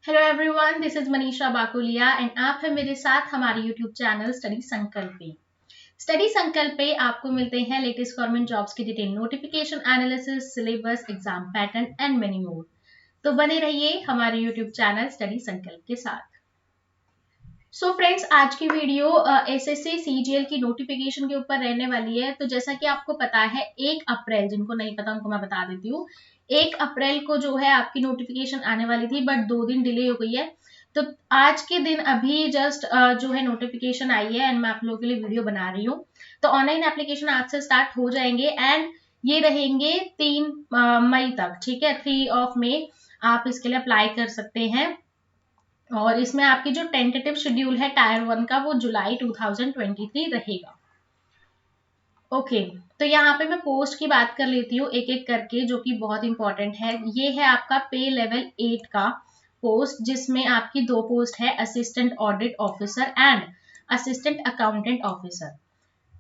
Hello everyone, this is Manisha Bakulia and आप हैं मेरे साथ हमारे यूट्यूब चैनल स्टडी संकल्प पे। स्टडी संकल्प पे आपको मिलते हैं लेटेस्ट गवर्नमेंट जॉब्स की detail notification, analysis, syllabus, exam pattern and many more. तो बने रहिए हमारे यूट्यूब चैनल स्टडी संकल्प के साथ। सो फ्रेंड्स, आज की वीडियो एसएससी सीजीएल की नोटिफिकेशन के ऊपर रहने वाली है। तो जैसा कि आपको पता है 1 अप्रैल, जिनको नहीं पता उनको मैं बता देती हूँ, 1 अप्रैल को जो है आपकी नोटिफिकेशन आने वाली थी, बट 2 दिन डिले हो गई है। तो आज के दिन अभी जस्ट जो है नोटिफिकेशन आई है एंड मैं आप लोगों के लिए वीडियो बना रही हूँ। तो ऑनलाइन एप्लीकेशन आज से स्टार्ट हो जाएंगे एंड ये रहेंगे 3 मई तक। ठीक है, 3 मई आप इसके लिए अप्लाई कर सकते हैं। और इसमें आपकी जो टेंटेटिव शेड्यूल है टायर 1 का, वो जुलाई 2023 रहेगा। ओके, तो यहाँ पे मैं पोस्ट की बात कर लेती हूँ एक एक करके, जो कि बहुत इंपॉर्टेंट है। ये है आपका पे लेवल 8 का पोस्ट, जिसमें आपकी 2 पोस्ट है, assistant audit officer and assistant accountant officer.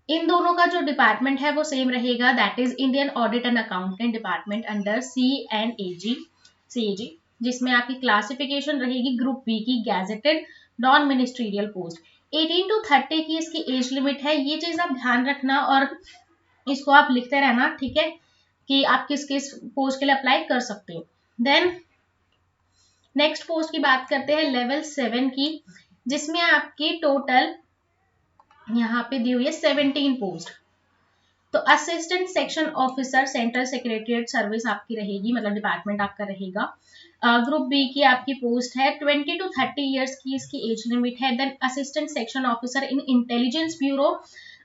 इन दोनों का जो डिपार्टमेंट है वो सेम रहेगा, that is Indian audit and accountant department under CNAG, जिसमें आपकी क्लासिफिकेशन रहेगी ग्रुप बी की, gazetted non ministerial post. 18 to 30 की इसकी एज लिमिट है, ये चीज आप ध्यान रखना और इसको आप लिखते रहना, ठीक है, कि आप किस किस पोस्ट के लिए अप्लाई कर सकते हो। देन नेक्स्ट पोस्ट की बात करते हैं लेवल 7 की, जिसमें आपकी टोटल यहाँ पे दी हुई है 17 पोस्ट। तो assistant section officer central secretariat service आपकी रहेगी, मतलब डिपार्टमेंट आपका रहेगा। ग्रुप बी की आपकी पोस्ट है, 20 to 30 ईयर्स की इसकी एज लिमिट है। Then assistant section officer in Intelligence Bureau.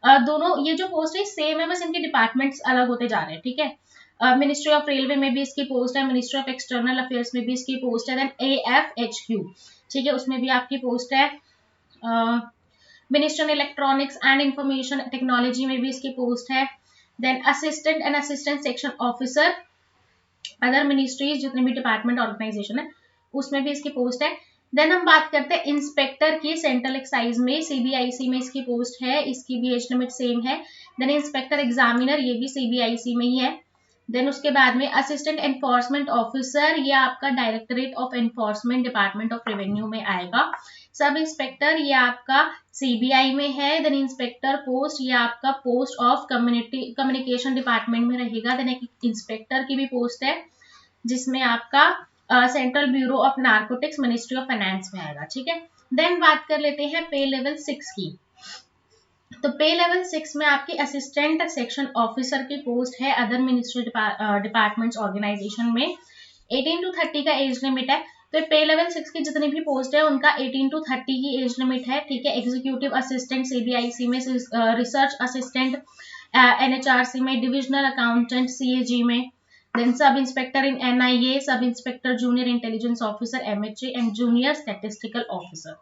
दोनों ये जो पोस्ट है सेम है, बस इनके डिपार्टमेंट्स अलग होते जा रहे हैं, ठीक है। मिनिस्ट्री ऑफ रेलवे में भी इसकी पोस्ट है, मिनिस्ट्री ऑफ एक्सटर्नल अफेयर्स में भी इसकी पोस्ट है। देन AFHQ, ठीक है, उसमें भी आपकी पोस्ट है। Minister electronics and information technology में भी इसकी पोस्ट है। Then assistant and assistant section officer other ministries, जितने भी डिपार्टमेंट ऑर्गेनाइजेशन है उसमें भी इसकी पोस्ट है। देन हम बात करते हैं इंस्पेक्टर की, सेंट्रल एक्साइज में CBIC में इसकी पोस्ट है, इसकी भी एज लिमिट सेम है। देन इंस्पेक्टर एग्जामिनर, ये भी CBIC में ही है। देन उसके बाद में असिस्टेंट एनफोर्समेंट ऑफिसर, ये आपका directorate of enforcement department of revenue में आएगा। सब इंस्पेक्टर ये आपका CBI में है। देन इंस्पेक्टर पोस्ट ये आपका पोस्ट ऑफ कम्युनिकेशन डिपार्टमेंट में रहेगा। देन एक इंस्पेक्टर की भी पोस्ट है, जिसमें आपका central bureau of narcotics ministry of finance में आएगा, ठीक है। देन बात कर लेते हैं पे लेवल 6 की। तो पे लेवल 6 में आपकी असिस्टेंट सेक्शन ऑफिसर की पोस्ट है, अदर मिनिस्ट्री डिपार्टमेंट्स ऑर्गेनाइजेशन में। 18 to 30 का एज लिमिट है। तो पे लेवल 6 की जितनी भी पोस्ट है उनका 18 to 30 की एज लिमिट है, ठीक है। एग्जीक्यूटिव असिस्टेंट CBIC में, रिसर्च असिस्टेंट NHRC में, डिविजनल अकाउंटेंट CAG में। Then sub inspector in NIA, sub inspector junior intelligence officer MHA and junior statistical officer.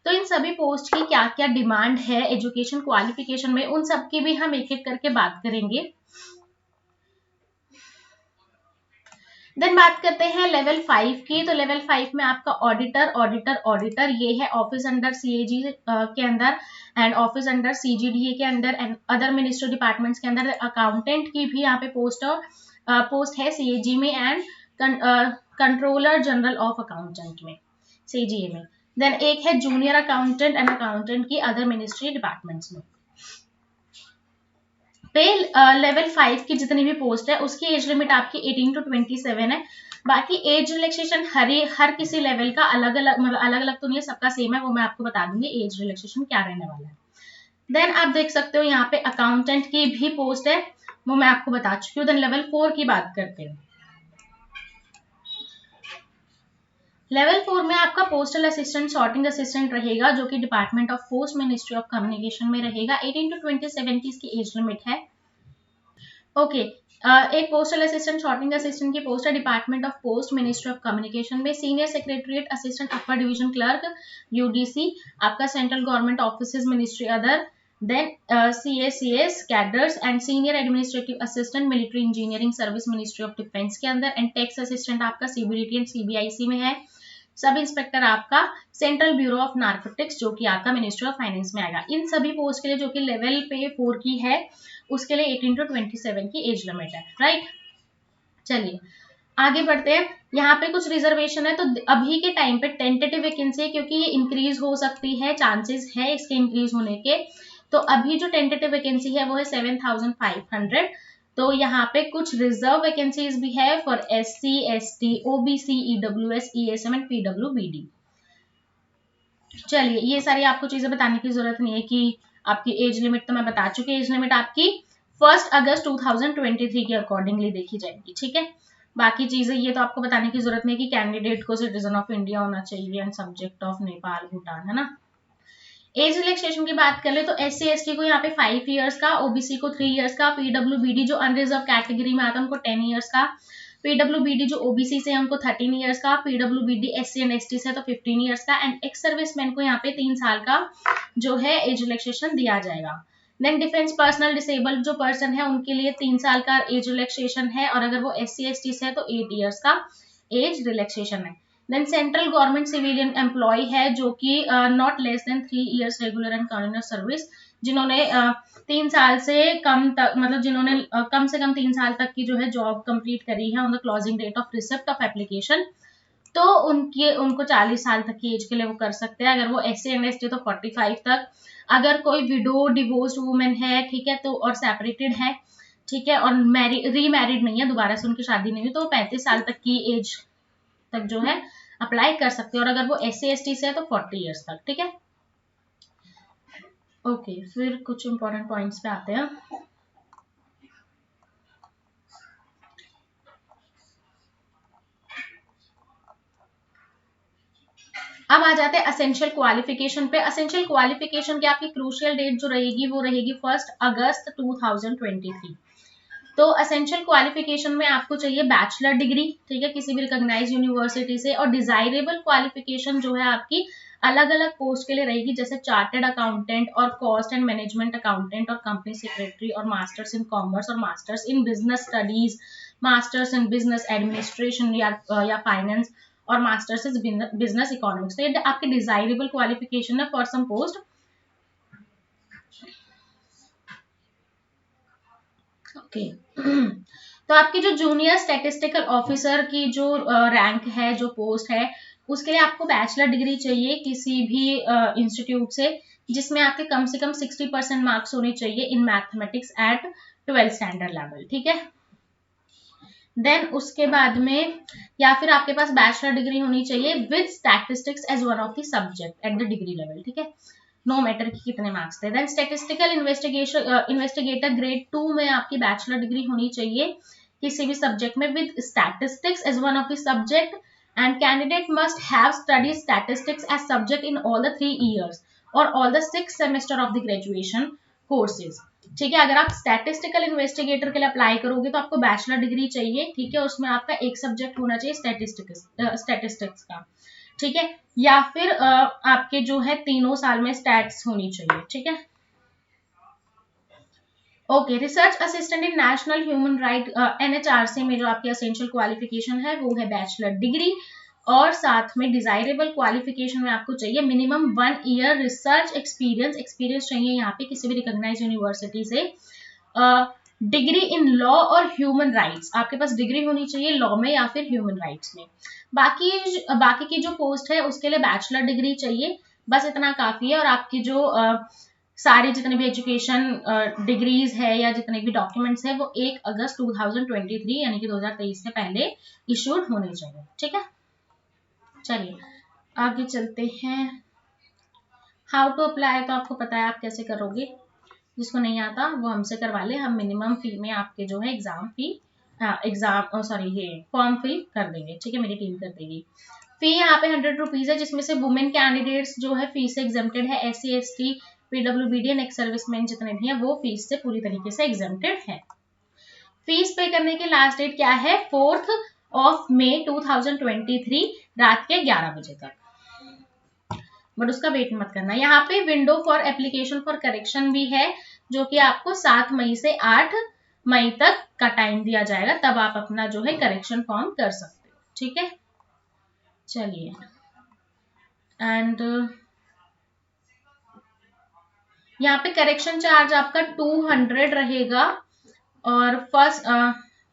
तो इन सभी पोस्ट की क्या क्या डिमांड है एजुकेशन क्वालिफिकेशन में, उन सब की भी हम एक एक करके बात करेंगे। देन बात करते हैं लेवल 5 की। तो लेवल 5 में आपका ऑडिटर ये है, ऑफिस अंडर CAG के अंदर एंड ऑफिस अंडर CGDA के अंदर एंड अदर मिनिस्ट्री डिपार्टमेंट्स के अंदर। अकाउंटेंट की भी यहाँ पे पोस्ट है CAG में and controller general of accountant में, CGA में। देन एक है जूनियर अकाउंटेंट एंड अकाउंटेंट की अदर मिनिस्ट्री डिपार्टमेंट्स में। पे लेवल 5 की जितनी भी पोस्ट है उसकी एज लिमिट आपकी 18 to 27 है। बाकी एज रिलैक्सेशन हर किसी लेवल का अलग अलग, मतलब अलग अलग तो नहीं है, सबका सेम है, वो मैं आपको बता दूंगी एज रिलैक्सेशन क्या रहने वाला है। देन आप देख सकते हो यहाँ पे अकाउंटेंट की भी पोस्ट है, वो मैं आपको बता चुकी हूँ। देन लेवल 4 की बात करते हैं। लेवल 4 में आपका पोस्टल असिस्टेंट सॉर्टिंग असिस्टेंट रहेगा, जो कि department of post ministry of communication में रहेगा। 18 to 27 की इसकी एज लिमिट है। ओके, एक पोस्टल असिस्टेंट सॉर्टिंग असिस्टेंट की पोस्ट है, department of post ministry of communication में। Senior secretariat assistant upper division clerk UDC आपका central government office ministry other. Then CACS cadres and senior administrative assistant military engineering service ministry of defence के अंदर। And tax assistant आपका CBDT and CBIC में है। Sub inspector आपका central bureau of narcotics, जो कि आपका मिनिस्ट्री ऑफ फाइनेंस में आएगा। इन सभी पोस्ट के लिए जो कि लेवल पे 4 की है, उसके लिए 18 to 27 की एज लिमिट है, राइट। चलिए आगे बढ़ते हैं। यहाँ पे कुछ रिजर्वेशन है, तो अभी के टाइम पे टेंटेटिव वैकेंसी है, क्योंकि ये इंक्रीज हो सकती है, चांसेस है इसके इंक्रीज होने के। तो अभी जो टेंटेटिव वैकेंसी है वो है 7,500। तो यहाँ पे कुछ रिजर्व वैकेंसीज भी है for SC ST OBC EWS ESM and PWBD। चलिए, ये सारी आपको चीजें बताने की जरूरत नहीं है कि आपकी एज लिमिट तो मैं बता चुकी। एज लिमिट आपकी 1 अगस्त 2023 के अकॉर्डिंगली देखी जाएगी, ठीक है। बाकी चीजें ये तो आपको बताने की जरूरत नहीं कि कैंडिडेट को सिटीजन ऑफ इंडिया होना चाहिए and subject of Nepal Bhutan, है ना। एज रिलैक्सेशन की बात कर ले तो SC ST को यहाँ पे 5 इयर्स का, OBC को 3 इयर्स का, PWBD जो अनरिजर्व कैटेगरी में आता है उनको 10 इयर्स का, PWBD जो OBC से है उनको 13 इयर्स का, PWBD SC एंड ST से तो 15 इयर्स का, एंड एक्स सर्विसमैन को यहाँ पे 3 साल का जो है एज रिलैक्सेशन दिया जाएगा। देन डिफेंस पर्सनल डिसेबल्ड जो पर्सन है उनके लिए 3 साल का एज रिलैक्सेशन है, और अगर वो SC ST से है तो 8 इयर्स का एज रिलैक्सेशन है। Then central government civilian employ है जो कि not less than 3 years regular and continuous service, जिन्होंने 3 साल से कम तक, मतलब जिन्होंने कम से कम 3 साल तक की जो है जॉब कंप्लीट करी है on the closing date of receipt of application, तो उनको 40 साल तक की एज के लिए वो कर सकते हैं। अगर वो SC एंड ST तो 45 तक। अगर कोई विडो डिवोर्स्ड वुमेन है, ठीक है, तो और सेपरेटेड है, ठीक है, और रीमैरिड नहीं है, दोबारा से उनकी शादी नहीं हुई, तो 35 साल तक की एज तक जो है अप्लाई कर सकते हैं, और अगर वो SC ST से है तो 40 इयर्स तक, ठीक है। ओके, फिर कुछ इंपॉर्टेंट पॉइंट्स पे आते हैं। अब आ जाते हैं असेंशियल क्वालिफिकेशन पे। असेंशियल क्वालिफिकेशन की आपकी क्रूशियल डेट जो रहेगी वो रहेगी 1 अगस्त 2023। तो असेंशियल क्वालिफिकेशन में आपको चाहिए बैचलर डिग्री, ठीक है, किसी भी रिकॉग्नाइज यूनिवर्सिटी से, और डिजायरेबल क्वालिफिकेशन जो है आपकी अलग अलग पोस्ट के लिए रहेगी, जैसे चार्टेड अकाउंटेंट और कॉस्ट एंड मैनेजमेंट अकाउंटेंट और कंपनी सेक्रेटरी, और मास्टर्स इन कॉमर्स और masters in business studies, masters in business administration या फाइनेंस, और मास्टर्स इन बिजनेस इकोनॉमिक्स। तो ये आपकी डिजायरेबल क्वालिफिकेशन है फॉर सम पोस्ट। ओके तो आपकी जो जूनियर स्टैटिस्टिकल ऑफिसर की जो रैंक है, जो पोस्ट है, उसके लिए आपको बैचलर डिग्री चाहिए किसी भी इंस्टीट्यूट से, जिसमें आपके कम से कम 60% मार्क्स होने चाहिए in mathematics eight 12th standard level, ठीक है। देन उसके बाद में, या फिर आपके पास बैचलर डिग्री होनी चाहिए with statistics as one of the subject at the degree level, ठीक है, नो मैटर कि कितने मार्क्स थे। देन स्टैटिस्टिकल इन्वेस्टिगेटर ग्रेड 2 में आपकी बैचलर डिग्री होनी चाहिए किसी भी सब्जेक्ट में with statistics as one of the subject, and candidate must have studied statistics as subject in all the 3 years और all the 6 semester of the graduation courses, ठीक है। अगर आप स्टैटिस्टिकल इन्वेस्टिगेटर के लिए अप्लाई करोगे तो आपको बैचलर डिग्री चाहिए, ठीक है, उसमें आपका एक सब्जेक्ट होना चाहिए स्टैटिस्टिक्स का, ठीक है, या फिर आपके जो है 3 साल में स्टैट्स होनी चाहिए, ठीक है। Okay, research assistant in national human right NHRC में जो आपकी एसेंशियल क्वालिफिकेशन है वो है बैचलर डिग्री, और साथ में डिजायरेबल क्वालिफिकेशन में आपको चाहिए मिनिमम 1 ईयर रिसर्च एक्सपीरियंस चाहिए यहाँ पे किसी भी रिकॉग्नाइज यूनिवर्सिटी से। डिग्री इन लॉ और ह्यूमन राइट्स, आपके पास डिग्री होनी चाहिए लॉ में या फिर ह्यूमन राइट्स में। बाकी की जो पोस्ट है उसके लिए बैचलर डिग्री चाहिए, बस इतना काफी है। और आपकी जो सारी जितने भी एजुकेशन डिग्रीज है या जितने भी डॉक्यूमेंट्स है वो 1 अगस्त 2023 यानी कि 2023 से पहले इशूड होने चाहिए, ठीक है। चलिए आगे चलते हैं। हाउ टू अप्लाई तो आपको पता है आप कैसे करोगे, जिसको नहीं आता वो हमसे करवा ले, हम मिनिमम फी में आपके जो है फॉर्म फिल कर देंगे, ठीक है, मेरी टीम कर देगी। फी यहाँ पे 100 रुपीज है, जिसमें से वुमेन कैंडिडेट्स जो है फीस से एग्जेम्प्टेड है, SC ST PWBD and ex serviceman जितने भी हैं वो फीस से पूरी तरीके से एग्जेम्प्टेड है। फीस पे करने की लास्ट डेट क्या है, 4 मई 2023 रात के 11 बजे तक, बट उसका वेट मत करना। यहाँ पे window for application for correction भी है, जो कि आपको 7 मई से 8 मई तक का टाइम दिया जाएगा, तब आप अपना जो है करेक्शन फॉर्म कर सकते हो, ठीक है। चलिए, एंड यहाँ पे करेक्शन चार्ज आपका 200 रहेगा, और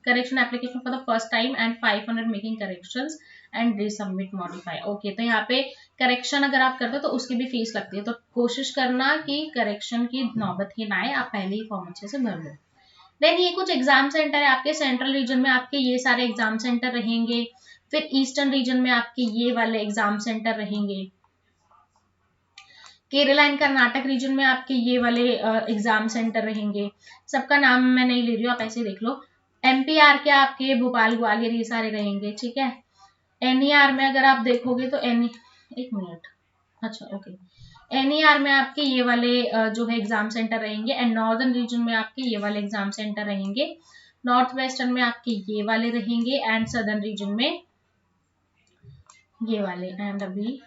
correction application for the first time and 500 making corrections and resubmit modify. Okay, तो यहाँ पे करेक्शन अगर आप करते हो तो उसकी भी फीस लगती है, तो कोशिश करना कि करेक्शन की नौबत ही ना आए, आप पहले ही फॉर्म अच्छे से भर लो। देन ये कुछ एग्जाम सेंटर है आपके सेंट्रल रीजन में, आपके ये सारे एग्जाम सेंटर रहेंगे। फिर ईस्टर्न रीजन में आपके ये वाले एग्जाम सेंटर रहेंगे। केरला एंड कर्नाटक रीजन में आपके ये वाले एग्जाम सेंटर रहेंगे। सबका नाम मैं नहीं ले रही हूँ, आप ऐसे देख लो। एमपीआर के आपके भोपाल ग्वालियर ये सारे रहेंगे, ठीक है। एनईआर में अगर आप देखोगे तो एक मिनट, अच्छा ओके, एनईआर में आपके ये वाले जो है एग्जाम सेंटर रहेंगे एंड नॉर्दर्न रीजन में आपके ये वाले एग्जाम सेंटर रहेंगे। नॉर्थ वेस्टर्न में आपके ये वाले रहेंगे एंड सदर्न रीजन में ये वाले, एंड अभी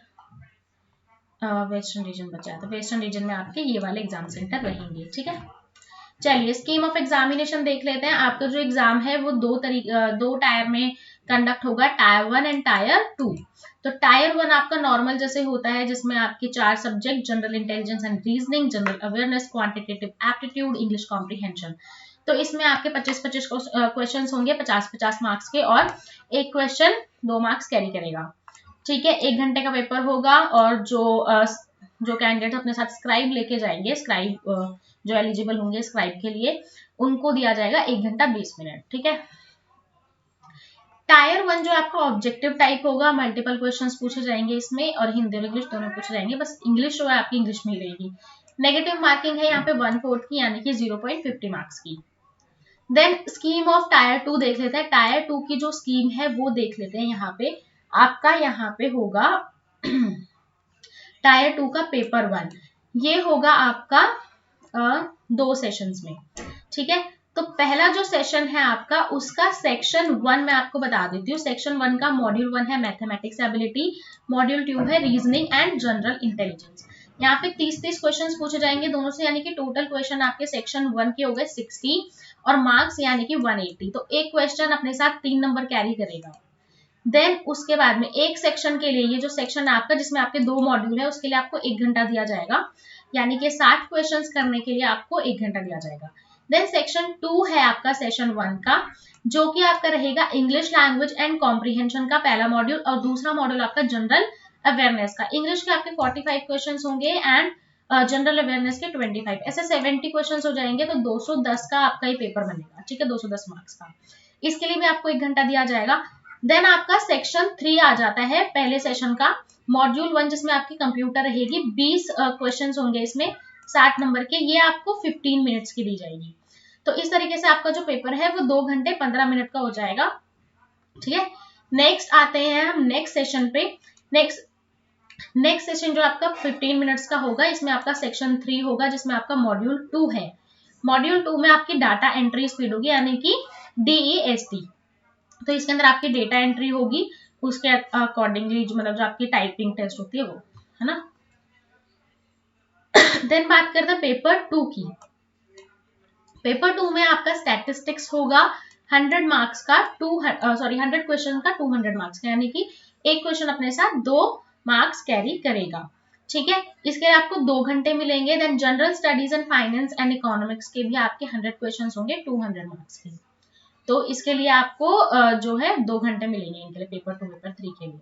वेस्टर्न रीजन बचा है, तो वेस्टर्न रीजन में आपके ये वाले एग्जाम सेंटर रहेंगे, ठीक है। चलिए स्कीम ऑफ एग्जामिनेशन देख लेते हैं। आपका जो एग्जाम है वो दो टायर में कंडक्ट होगा, टायर 1 एंड टायर 2। तो टायर 1 आपका नॉर्मल जैसे होता है, जिसमें आपके 4 subject, general intelligence and reasoning, general awareness, quantitative aptitude, English comprehension. तो इसमें आपके 25-25 क्वेश्चन होंगे, 50-50 मार्क्स के, और एक क्वेश्चन 2 मार्क्स कैरी करेगा, ठीक है। 1 घंटे का पेपर होगा, और जो कैंडिडेट अपने साथ स्क्राइब लेके जाएंगे, स्क्राइब जो एलिजिबल होंगे स्क्राइब के लिए, उनको दिया जाएगा 1 घंटा 20 मिनट, ठीक है। टायर 1 जो आपका ऑब्जेक्टिव टाइप होगा, मल्टीपल क्वेश्चंस पूछे जाएंगे इसमें, और हिंदी और इंग्लिश दोनों पूछे जाएंगे, बस इंग्लिश जो है आपकी इंग्लिश में ही रहेगी। नेगेटिव मार्किंग है यहाँ पे 1/4 की, यानी कि 0.50 मार्क्स की। देन स्कीम ऑफ टायर 2 देख लेते हैं। टायर 2 की जो स्कीम है वो देख लेते हैं। यहाँ पे आपका यहाँ पे होगा टायर 2 का पेपर 1, ये होगा आपका 2 सेशंस में, ठीक है। तो पहला जो सेशन है आपका, उसका सेक्शन 1 मैं आपको बता देती हूँ। सेक्शन 1 का मॉड्यूल 1 है मैथमेटिक्स एबिलिटी, मॉड्यूल 2 है रीजनिंग एंड जनरल इंटेलिजेंस। यहाँ पे 30-30 क्वेश्चंस पूछे जाएंगे दोनों से, यानी कि टोटल क्वेश्चन आपके सेक्शन 1 के हो गए 60 और मार्क्स यानी कि 180। तो एक क्वेश्चन अपने साथ 3 नंबर कैरी करेगा। देन उसके बाद में एक सेक्शन के लिए, ये जो सेक्शन आपका जिसमें आपके 2 मॉड्यूल है, उसके लिए आपको 1 घंटा दिया जाएगा, यानी कि 60 क्वेश्चंस करने के लिए आपको 1 घंटा दिया जाएगा। देन सेक्शन 2 है आपका सेशन 1 का, जो कि आपका रहेगा इंग्लिश लैंग्वेज एंड कॉम्प्रिहेंशन का पहला मॉड्यूल, और दूसरा मॉड्यूल आपका जनरल अवेयरनेस का। इंग्लिश के आपके 45 क्वेश्चन होंगे एंड जनरल अवेयरनेस के 25, ऐसे 70 क्वेश्चन हो जाएंगे, तो 210 का आपका ये पेपर बनेगा, ठीक है, 210 मार्क्स का। इसके लिए भी आपको 1 घंटा दिया जाएगा। देन आपका सेक्शन 3 आ जाता है पहले सेशन का, मॉड्यूल 1, जिसमें आपकी कंप्यूटर रहेगी। 20 क्वेश्चन होंगे इसमें, 60 नंबर के, ये आपको 15 मिनट्स की दी जाएगी। तो इस तरीके से आपका जो पेपर है वो 2 घंटे 15 मिनट का हो जाएगा, ठीक है। नेक्स्ट आते हैं हम नेक्स्ट सेशन पे। नेक्स्ट सेशन जो आपका 15 मिनट्स का होगा, इसमें आपका सेक्शन 3 होगा, जिसमें आपका मॉड्यूल 2 है। मॉड्यूल 2 में आपकी डाटा एंट्री स्पीड होगी, यानी कि DEST। तो इसके अंदर आपकी डेटा एंट्री होगी, उसके अकॉर्डिंगली मतलब जो आपकी टाइपिंग टेस्ट होती है वो, है ना। देन बात करते हैं पेपर 2 की। पेपर 2 में आपका स्टैटिस्टिक्स होगा 100 मार्क्स का, 100 क्वेश्चन का 200 मार्क्स का, यानी कि एक क्वेश्चन अपने साथ 2 मार्क्स कैरी करेगा, ठीक है। इसके लिए आपको 2 घंटे मिलेंगे। Then general studies and finance and economics के भी आपके 100 क्वेश्चन होंगे 200 मार्क्स के। तो इसके लिए आपको जो है 2 घंटे मिलेंगे इनके लिए, पेपर 2 पेपर 3 के लिए।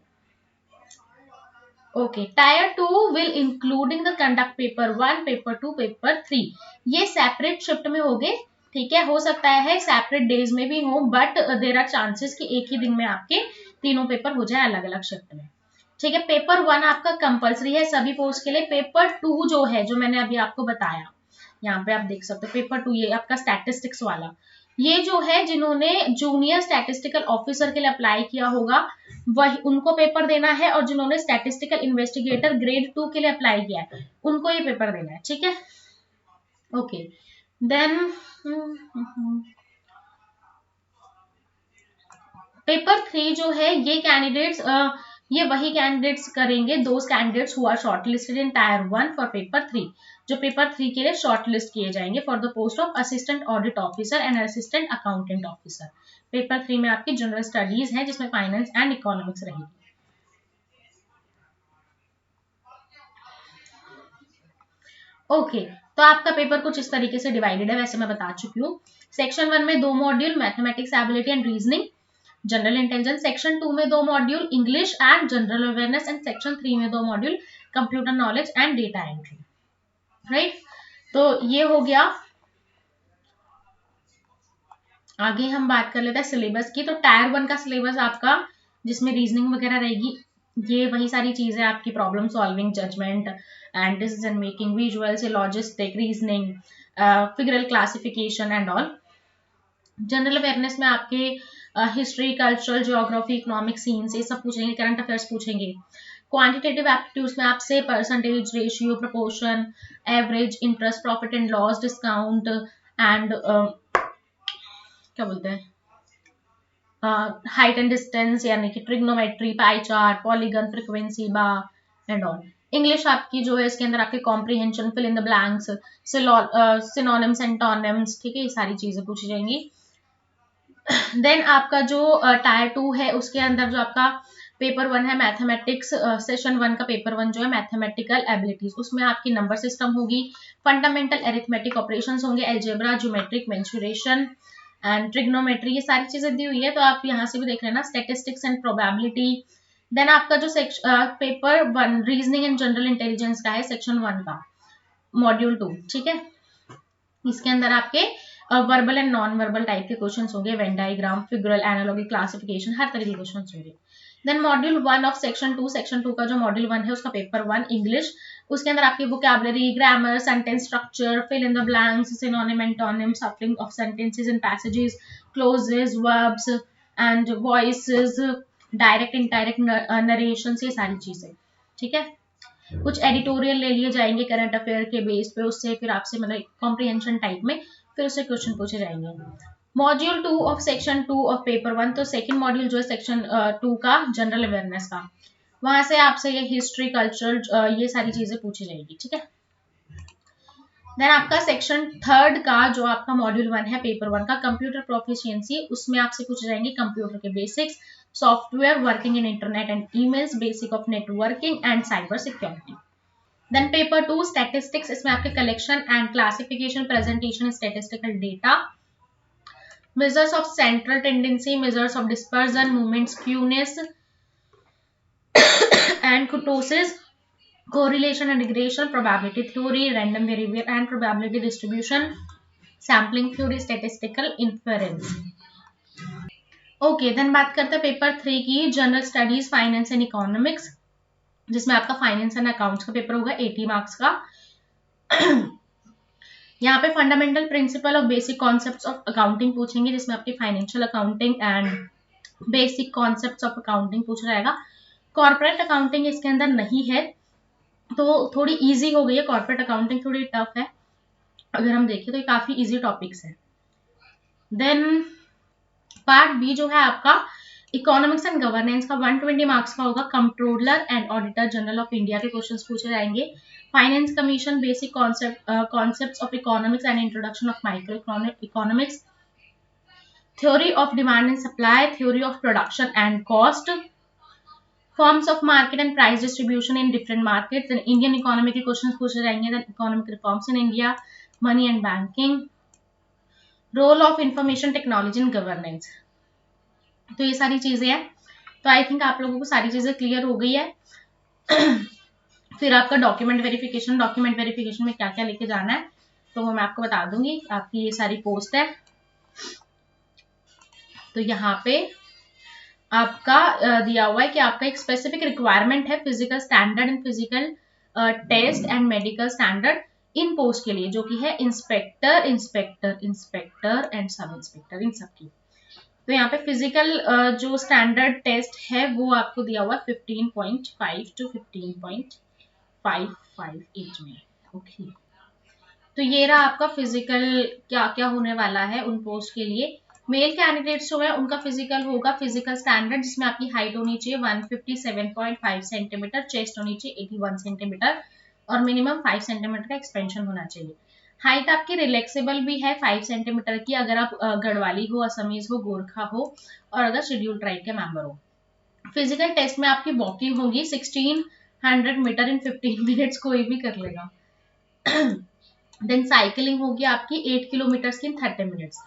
Okay, tyre 2 will including the conduct paper 1, paper 2, paper 3, ये सेपरेट शिफ्ट में होंगे, ठीक है। हो सकता है सेपरेट डेज में भी हो, बट देर आर चांसेस कि एक ही दिन में आपके तीनों पेपर हो जाए अलग अलग शिफ्ट में, ठीक है। पेपर 1 आपका कंपलसरी है सभी पोस्ट के लिए। पेपर 2 जो है, जो मैंने अभी आपको बताया, यहाँ पे आप देख सकते हो पेपर 2, ये आपका स्टैटिस्टिक्स वाला, ये जो है जिन्होंने जूनियर स्टैटिस्टिकल ऑफिसर के लिए अप्लाई किया होगा वही उनको पेपर देना है, और जिन्होंने स्टैटिस्टिकल इन्वेस्टिगेटर ग्रेड 2 के लिए अप्लाई किया है उनको ये पेपर देना है, ठीक है। ओके, देन पेपर 3 जो है, ये कैंडिडेट्स ये वही कैंडिडेट्स करेंगे, those candidates who are shortlisted in tier 1 for paper 3, जो पेपर 3 के लिए शॉर्टलिस्ट किए जाएंगे for the post of assistant audit officer and assistant accountant officer. Paper 3 में आपकी जनरल स्टडीज है, जिसमें फाइनेंस एंड इकोनॉमिक्स रहेगी। ओके, तो आपका पेपर कुछ इस तरीके से डिवाइडेड है, वैसे मैं बता चुकी हूँ। सेक्शन 1 में 2 module mathematics ability and reasoning general intelligence, section 2 में 2 module English and general awareness, and section 3 में 2 module computer knowledge and data entry, right. तो ये हो गया। आगे हम बात कर लेते हैं सिलेबस की। तो टायर 1 का सिलेबस आपका, जिसमें रीजनिंग वगैरह रहेगी, ये वही सारी चीजें आपकी, problem solving, judgement and decision making, visual से logistic, reasoning, figural classification and all. General awareness में आपके history, cultural, geography, economic, science, ये सब पूछेंगे, करंट अफेयर्स पूछेंगे। क्वांटिटेटिव एप्टीट्यूड्स में आपसे percentage, ratio, proportion, average, interest, profit and loss, discount and क्या बोलते हैं, हाइट एंड डिस्टेंस, यानी कि trigonometry, pie chart, polygon, frequency, bar and all. English आपकी जो है, इसके अंदर आपके comprehension, fill in the blanks, synonyms, antonyms, ठीक है, ये सारी चीजें पूछी जाएंगी। देन आपका जो टायर 2 है, उसके अंदर जो आपका पेपर 1 है मैथमेटिक्स, सेशन 1 का पेपर 1 जो है मैथमेटिकल एबिलिटीज, उसमें आपकी नंबर सिस्टम होगी, फंडामेंटल एरिथमेटिक ऑपरेशंस होंगे, algebra, geometric, mensuration and trigonometry, ये सारी चीजें दी हुई है, तो आप यहाँ से भी देख लेना, स्टैटिस्टिक्स एंड प्रोबेबिलिटी। देन आपका जो paper 1 reasoning and general intelligence का है, सेक्शन 1 का मॉड्यूल 2, ठीक है, इसके अंदर आपके verbal and non verbal type के क्वेश्चंस होंगे, Venn diagram, figural, analogy, classification, हर तरह के क्वेश्चंस होंगे। Then module 1 of section 2, section 2 का जो मॉड्यूल 1 है, उसका पेपर 1 इंग्लिश, उसके अंदर आपकी vocabulary, grammar, sentence structure, fill in the blanks, synonym, antonym, shuffling of sentences in passages, clozes, verbs and voices, direct indirect narrations, ये सारी चीजें, ठीक है। कुछ एडिटोरियल ले लिए जाएंगे करंट अफेयर के बेस पे, उससे फिर आपसे मतलब कॉम्प्रिहेंशन टाइप में फिर उससे क्वेश्चन पूछे जाएंगे। Module 2 of section 2 of paper 1, तो सेकंड मॉड्यूल जो है सेक्शन 2 का जनरल अवेयरनेस का, वहां से आपसे ये हिस्ट्री, कल्चर, ये सारी चीजें पूछी जाएगी, ठीक है। देन आपका सेक्शन 3 का जो आपका मॉड्यूल 1 है पेपर 1 का कंप्यूटर प्रोफिशिएंसी, उसमें आपसे पूछे जाएंगे कंप्यूटर के basics, software, working in internet and emails, basic of networking and cyber security. Then paper 2 statistics, इसमें आपके collection and classification, presentation, statistical data, measures of central tendency, measures of dispersion, movement, skewness and kurtosis, correlation and regression, probability theory, random variable and probability distribution, sampling theory, statistical inference. Okay, then बात करते हैं paper 3 की, general studies, finance and economics, जिसमें आपका finance and accounts का paper होगा 80 marks का। यहाँ पे fundamental principle of basic concepts of accounting पूछेंगे, जिसमें आपकी financial accounting and basic concepts of accounting पूछा जाएगा। कॉर्पोरेट अकाउंटिंग इसके अंदर नहीं है, तो थोड़ी इजी हो गई है, कॉर्पोरेट अकाउंटिंग थोड़ी टफ है, अगर हम देखें तो ये काफी इजी टॉपिक्स है। देन पार्ट बी जो है आपका इकोनॉमिक्स एंड गवर्नेंस का 120 मार्क्स का होगा, controller and auditor general of India के क्वेश्चंस पूछे जाएंगे, finance commission, basic concepts of economics and introduction of micro economics, theory of demand and supply, theory of production and cost, forms of market and price distribution in different markets, then Indian economy के questions पूछे जाएंगे, then economic reforms in India, money and banking, role of information technology in governance. तो ये सारी चीजें हैं, तो I think आप लोगों को सारी चीजें क्लियर हो गई है। फिर आपका डॉक्यूमेंट वेरिफिकेशन में क्या क्या लेके जाना है तो वो मैं आपको बता दूंगी, आपकी ये सारी पोस्ट है। तो यहाँ पे आपका दिया हुआ है कि आपका एक स्पेसिफिक रिक्वायरमेंट है physical standard and physical test and medical standard इन पोस्ट के लिए, जो कि है इंस्पेक्टर एंड सब इंस्पेक्टर, इन सब की। तो यहाँ पे फिजिकल जो स्टैंडर्ड टेस्ट है वो आपको दिया हुआ है 15.5 to 15.55 एज में। ओके, तो ये रहा आपका फिजिकल क्या क्या होने वाला है उन पोस्ट के लिए। मेल कैंडिडेट्स जो है उनका फिजिकल होगा, फिजिकल स्टैंडर्ड, जिसमें आपकी हाइट होनी चाहिए 157.5 सेंटीमीटर, चेस्ट होनी चाहिए 81 सेंटीमीटर और मिनिमम 5 सेंटीमीटर का एक्सपेंशन होना चाहिए। हाइट आपकी रिलैक्सेबल भी है 5 सेंटीमीटर की, अगर आप गढ़वाली हो, असमीज हो, गोरखा हो और अगर शेड्यूल ट्राइब के मेंबर हो। फिजिकल टेस्ट में आपकी वॉकिंग होगी 1600 मीटर इन 15 मिनट्स, कोई भी कर लेगा। देन साइकिलिंग होगी आपकी 8 किलोमीटर इन 30 मिनट्स।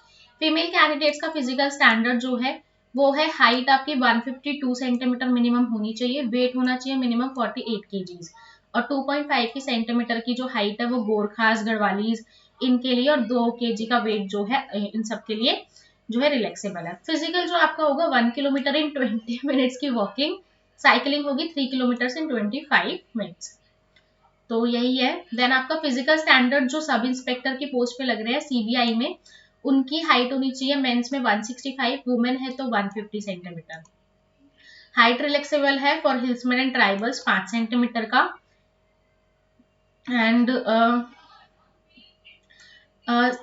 फीमेल कैंडिडेट्स का फिजिकल स्टैंडर्ड जो है वो है हाइट आपकी 152 सेंटीमीटर मिनिमम होनी चाहिए, वेट होना चाहिए मिनिमम 48 केजीज, और 2.5 की सेंटीमीटर की जो हाइट है वो गोरखास गढ़वालीज इनके लिए, और 2 केजी का वेट जो है इन सब के लिए जो है रिलैक्सेबल है। फिजिकल जो आपका होगा 1 किलोमीटर इन 20 मिनट्स की वॉकिंग, साइकिलिंग होगी 3 किलोमीटर इन 25 मिनट्स। तो यही है। देन आपका फिजिकल स्टैंडर्ड जो सब इंस्पेक्टर की पोस्ट पे लग रहे हैं सीबीआई में, उनकी हाइट होनी चाहिए मेंस में 165, वुमेन है तो 150 सेंटीमीटर। हाइट रिलैक्सेबल है फॉर हिल्समैन एंड ट्राइबल्स 5 सेंटीमीटर का, एंड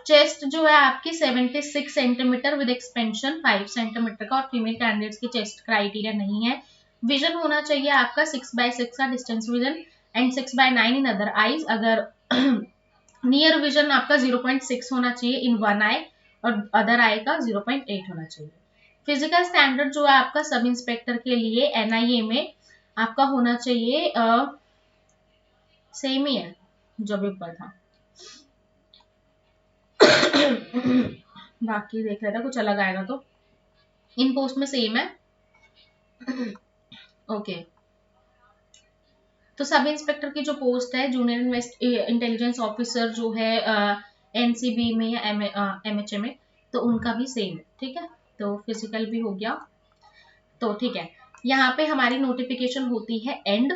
चेस्ट जो है आपकी 76 सेंटीमीटर विद एक्सपेंशन 5 सेंटीमीटर का, और फीमेल कैंडिडेट्स की चेस्ट क्राइटेरिया नहीं है। विजन होना चाहिए आपका 6/6 का distance vision and 6/9 in other eyes. अगर नियर विजन आपका 0.6 होना चाहिए इन वन आई, और अदर आई का 0.8 होना चाहिए। फिजिकल स्टैंडर्ड जो है आपका सब इंस्पेक्टर के लिए एनआईए में आपका होना चाहिए सेम ही है जो भी ऊपर था। बाकी देख रहा था कुछ अलग आएगा तो, इन पोस्ट में सेम है। ओके तो सब इंस्पेक्टर की जो पोस्ट है जूनियर इंटेलिजेंस ऑफिसर जो है एनसीबी में या एमएचए में, तो उनका भी सेम है, ठीक है। तो फिजिकल भी हो गया, तो ठीक है। यहाँ पे हमारी नोटिफिकेशन होती है एंड।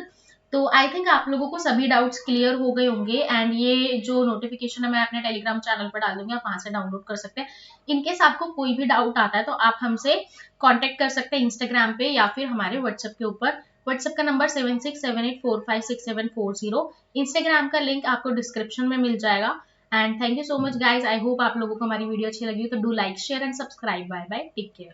तो आई थिंक आप लोगों को सभी डाउट्स क्लियर हो गए होंगे, एंड ये जो नोटिफिकेशन है मैं अपने टेलीग्राम चैनल पर डाल दूंगी, आप वहां से डाउनलोड कर सकते हैं। इनकेस आपको कोई भी डाउट आता है तो आप हमसे कांटेक्ट कर सकते हैं इंस्टाग्राम पे या फिर हमारे व्हाट्सएप के ऊपर। व्हाट्सएप का नंबर 7678456740, इंस्टाग्राम का लिंक आपको डिस्क्रिप्शन में मिल जाएगा। And thank you so much guys, I hope आप लोगों को हमारी वीडियो अच्छी लगी तो do like share and subscribe. Bye bye, take care.